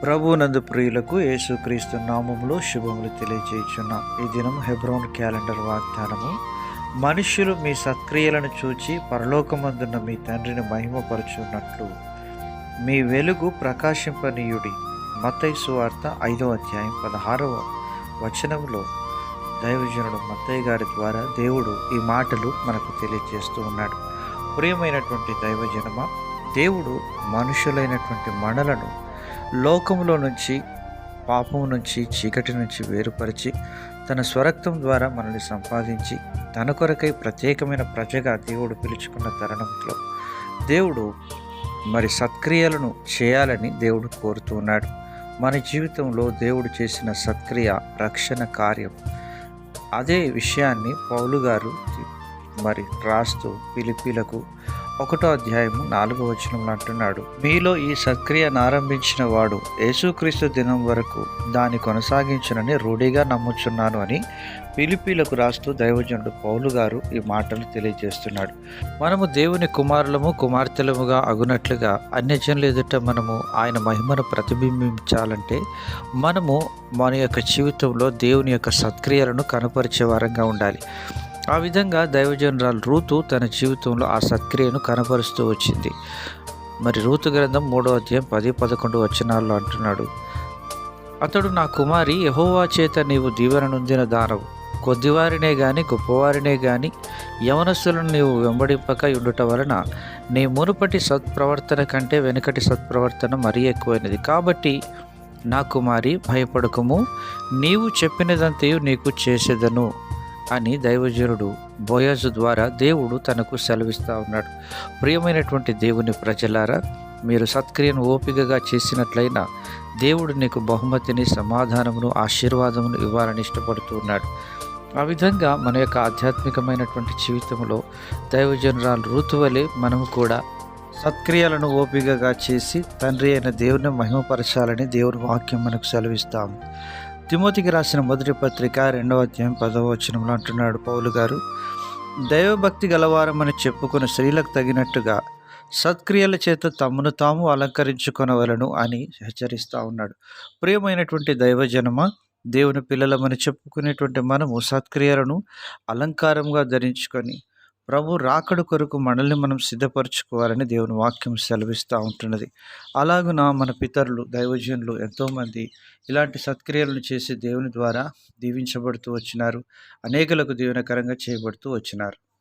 ప్రభువునందు ప్రియులకు యేసుక్రీస్తు నామములో శుభములు తెలియజేయుచున్న ఈ దినం హెబ్రోన్ క్యాలెండర్ వాగ్దానము. మనుష్యులు మీ సత్క్రియలను చూచి పరలోకమందున్న మీ తండ్రిని మహిమపరచున్నట్లు మీ వెలుగు ప్రకాశింపనీయుడి. మత్తయి సువార్త 5వ అధ్యాయం 16వ వచనంలో దైవజనుడు మత్తయి గారి ద్వారా దేవుడు ఈ మాటలు మనకు తెలియజేస్తూ ఉన్నాడు. ప్రియమైనటువంటి దైవజనమ, దేవుడు మనుషులైనటువంటి మనలను లోకములో నుంచి, పాపము నుంచి, చీకటి నుంచి వేరుపరిచి తన స్వరక్తం ద్వారా మనల్ని సంపాదించి తన కొరకై ప్రత్యేకమైన ప్రజగా దేవుడు పిలుచుకున్న తరుణంలో దేవుడు సత్క్రియలను చేయాలని దేవుడు కోరుతూ ఉన్నాడు. మన జీవితంలో దేవుడు చేసిన సత్క్రియ రక్షణ కార్యం. అదే విషయాన్ని పౌలు గారు రాస్తూ ఫిలిప్పీలకు 1వ అధ్యాయము 4వ వచనంలో అంటున్నాడు, మీలో ఈ సత్క్రియను ఆరంభించిన వాడు యేసుక్రీస్తు దినం వరకు దాన్ని కొనసాగించునని రూఢిగా నమ్ముచున్నాను అని ఫిలిప్పీలకు రాస్తూ దైవజనుడు పౌలు గారు ఈ మాటలు తెలియజేస్తున్నాడు. మనము దేవుని కుమారులము కుమార్తెలముగా అగునట్లుగా అన్యజనుల ఎదుట మనము ఆయన మహిమను ప్రతిబింబించాలంటే మనము మన యొక్క జీవితంలో దేవుని యొక్క సత్క్రియలను కనపరిచే వారంగా ఉండాలి. ఆ విధంగా దైవజనురాలు రూతు తన జీవితంలో ఆ సత్క్రియను కనపరుస్తూ వచ్చింది. రూతు గ్రంథం 3వ అధ్యాయం 10-11 వచనాల్లో అంటున్నాడు, అతడు నా కుమారి, యెహోవా చేత నీవు దీవెన నొందిన దానవు. కొద్దివారినే గాని గొప్పవారినే గాని యవనస్తులను నీవు వెంబడింపక ఉండుట వలన నీ మునుపటి సత్ప్రవర్తన కంటే వెనుకటి సత్ప్రవర్తన మరీ ఎక్కువైనది. కాబట్టి నా కుమారి, భయపడకము, నీవు చెప్పినదంతయు నీకు చేసేదను అని దైవజనుడు బోయజు ద్వారా దేవుడు తనకు సెలవిస్తూ ఉన్నాడు. ప్రియమైనటువంటి దేవుని ప్రజలారా, మీరు సత్క్రియను ఓపికగా చేసినట్లయినా దేవుడు నీకు బహుమతిని, సమాధానమును, ఆశీర్వాదమును ఇవ్వాలని ఇష్టపడుతూ ఉన్నాడు. ఆ విధంగా మన యొక్క ఆధ్యాత్మికమైనటువంటి జీవితంలో దైవజనురాలు రూతు వలె మనము కూడా సత్క్రియలను ఓపికగా చేసి తండ్రి అయిన దేవుని మహిమపరచాలని దేవుని వాక్యం మనకు సెలవిస్తాము. తిమోతికి రాసిన మొదటి పత్రిక 2వ అధ్యాయం 10వ వచనంలో అంటున్నాడు పౌలు గారు, దైవభక్తి గలవారమని చెప్పుకున్న స్త్రీలకు తగినట్టుగా సత్క్రియల చేత తమను తాము అలంకరించుకొనవలను అని హెచ్చరిస్తూ ఉన్నాడు. ప్రియమైనటువంటి దైవజనమ, దేవుని పిల్లలమని చెప్పుకునేటువంటి మనము సత్క్రియలను అలంకారంగా ధరించుకొని ప్రభు రాకడు కొరకు మనల్ని మనం సిద్ధపరచుకోవాలని దేవుని వాక్యం సెలవిస్తూ ఉంటున్నది. అలాగున మన పితరులు, దైవజనులు ఎంతోమంది ఇలాంటి సత్క్రియలను చేసి దేవుని ద్వారా దీవించబడుతూ వచ్చినారు, అనేకులకు దీవెనకరంగా చేయబడుతూ వచ్చినారు.